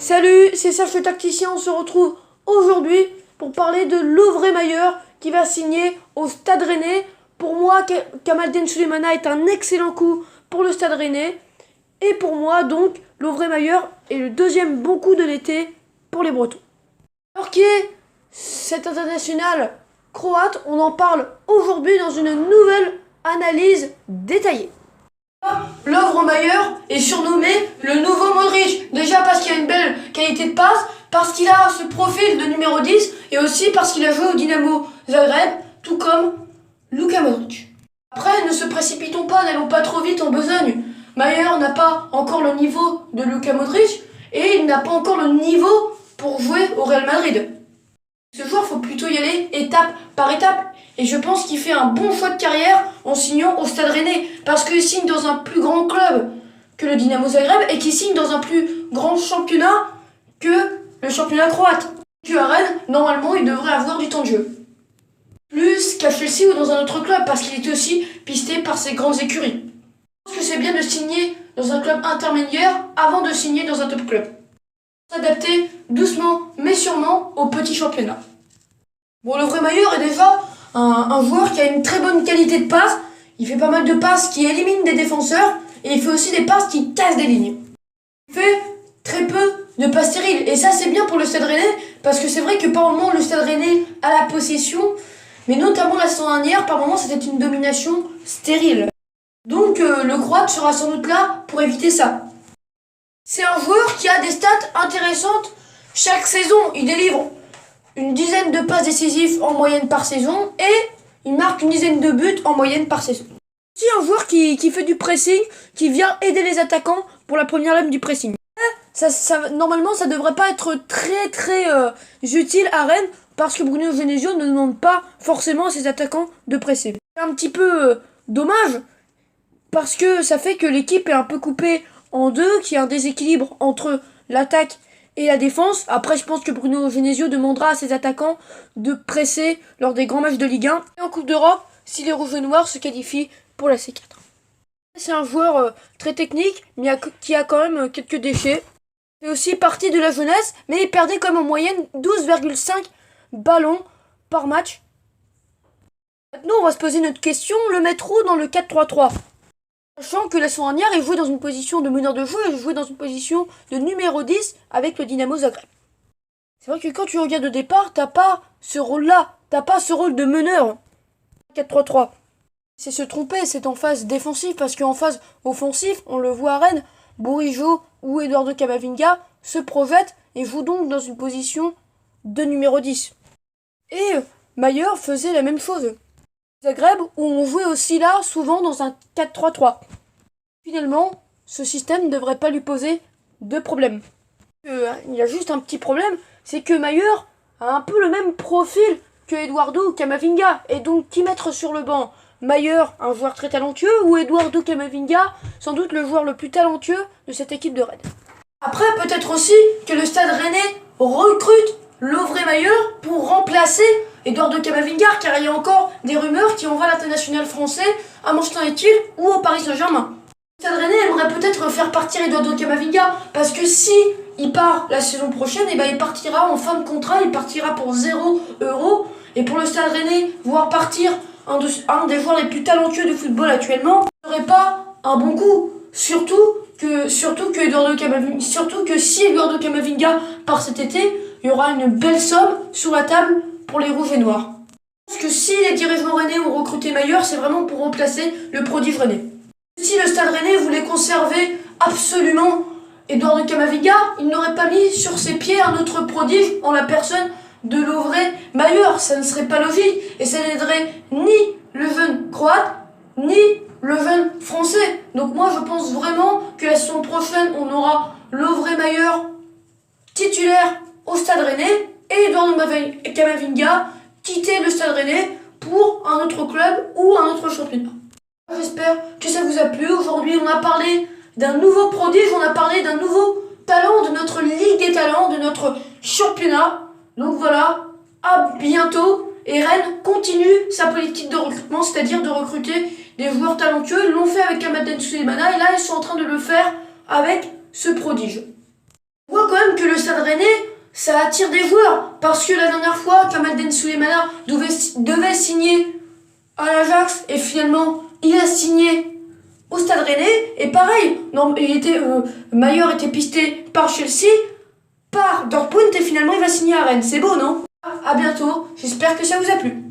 Salut, c'est Serge le tacticien, on se retrouve aujourd'hui pour parler de Lovre Mayer qui va signer au Stade Rennais. Pour moi, Kamaldeen Sulemana est un excellent coup pour le Stade Rennais. Et pour moi, donc, Lovre Mayer est le deuxième bon coup de l'été pour les Bretons. Alors qui est cet international croate? On en parle aujourd'hui dans une nouvelle analyse détaillée. Lovre Mayer est surnommé le nouveau Modric, déjà parce qu'il a une belle qualité de passe, parce qu'il a ce profil de numéro 10 et aussi parce qu'il a joué au Dynamo Zagreb, tout comme Luka Modric. Après, ne se précipitons pas, n'allons pas trop vite en besogne. Mayer n'a pas encore le niveau de Luka Modric et il n'a pas encore le niveau pour jouer au Real Madrid. Ce joueur, faut plutôt y aller étape par étape. Et je pense qu'il fait un bon choix de carrière en signant au Stade Rennais. Parce qu'il signe dans un plus grand club que le Dynamo Zagreb et qu'il signe dans un plus grand championnat que le championnat croate. À Rennes, normalement, il devrait avoir du temps de jeu. Plus qu'à Chelsea ou dans un autre club parce qu'il est aussi pisté par ses grandes écuries. Je pense que c'est bien de signer dans un club intermédiaire avant de signer dans un top club. S'adapter doucement mais sûrement au petit championnat. Bon, Lovre Mayer est déjà un joueur qui a une très bonne qualité de passe. Il fait pas mal de passes qui éliminent des défenseurs et il fait aussi des passes qui cassent des lignes. Il fait très peu de passes stériles et ça c'est bien pour le Stade Rennais parce que c'est vrai que par moments le Stade Rennais a la possession, mais notamment la saison dernière, par moments c'était une domination stérile. Donc le Croate sera sans doute là pour éviter ça. C'est un joueur qui a des stats intéressantes chaque saison. Il délivre une dizaine de passes décisives en moyenne par saison et il marque une dizaine de buts en moyenne par saison. C'est un joueur qui fait du pressing, qui vient aider les attaquants pour la première lame du pressing. Normalement, ça devrait pas être très utile à Rennes parce que Bruno Genesio ne demande pas forcément à ses attaquants de presser. C'est un petit peu dommage parce que ça fait que l'équipe est un peu coupée en deux, qu'il y a un déséquilibre entre l'attaque et la défense. Après, je pense que Bruno Genesio demandera à ses attaquants de presser lors des grands matchs de Ligue 1 et en Coupe d'Europe si les Rouges et Noirs se qualifient pour la C4. C'est un joueur très technique, mais qui a quand même quelques déchets. Il fait aussi partie de la jeunesse, mais il perdait quand même en moyenne 12,5 ballons par match. Maintenant, on va se poser notre question, le mettre où dans le 4-3-3 ? Sachant que la saison dernière, il jouait dans une position de meneur de jeu et il jouait dans une position de numéro 10 avec le Dynamo Zagreb. C'est vrai que quand tu regardes au départ, t'as pas ce rôle-là, t'as pas ce rôle de meneur. 4-3-3. C'est se tromper, c'est en phase défensive, parce qu'en phase offensive, on le voit à Rennes, Bourigeaud ou Eduardo Camavinga se projettent et jouent donc dans une position de numéro 10. Et Mayer faisait la même chose. Zagreb, où on jouait aussi là, souvent dans un 4-3-3. Finalement, ce système ne devrait pas lui poser de problème. Il y a juste un petit problème, c'est que Mayer a un peu le même profil que Eduardo Camavinga, et donc qui mettre sur le banc? Mayer, un joueur très talentueux, ou Eduardo Camavinga, sans doute le joueur le plus talentueux de cette équipe de Rennes. Après, peut-être aussi que le Stade Rennais recrute Lovre Mayer pour remplacer Eduardo Camavinga, car il y a encore des rumeurs qui envoient l'international français à Manchester United ou au Paris Saint-Germain. Le Stade Rennais aimerait peut-être faire partir Eduardo Camavinga, parce que si il part la saison prochaine, et il partira en fin de contrat, il partira pour 0 €. Et pour le Stade Rennais, voir partir un des joueurs les plus talentueux du football actuellement, ce serait pas un bon coup. Surtout que si Eduardo Camavinga part cet été, il y aura une belle somme sur la table pour les Rouges et Noirs. Je pense que si les dirigeants rennais ont recruté Mayer, c'est vraiment pour remplacer le prodige rennais. Si le Stade Rennais voulait conserver absolument Eduardo Camavinga, il n'aurait pas mis sur ses pieds un autre prodige en la personne de Lovre Mayer. Ça ne serait pas logique et ça n'aiderait ni le jeune croate, ni le jeune français. Donc moi je pense vraiment que la saison prochaine on aura Lovre Mayer titulaire au Stade Rennais et Eduardo Camavinga quitter le Stade Rennais pour un autre club ou un autre championnat. J'espère que ça vous a plu. Aujourd'hui on a parlé d'un nouveau prodige, on a parlé d'un nouveau talent de notre Ligue des Talents, de notre championnat. Donc voilà, à bientôt. Et Rennes continue sa politique de recrutement, c'est-à-dire de recruter des joueurs talentueux. Ils l'ont fait avec Kamaldeen Sulemana et là ils sont en train de le faire avec ce prodige. On voit quand même que le ça attire des joueurs. Parce que la dernière fois, Kamaldeen Sulemana devait signer à l'Ajax et finalement, il a signé au Stade Rennais. Et pareil, non, Mayer était pisté par Chelsea, par Dortmund et finalement il va signer à Rennes. C'est beau, non? À bientôt, j'espère que ça vous a plu.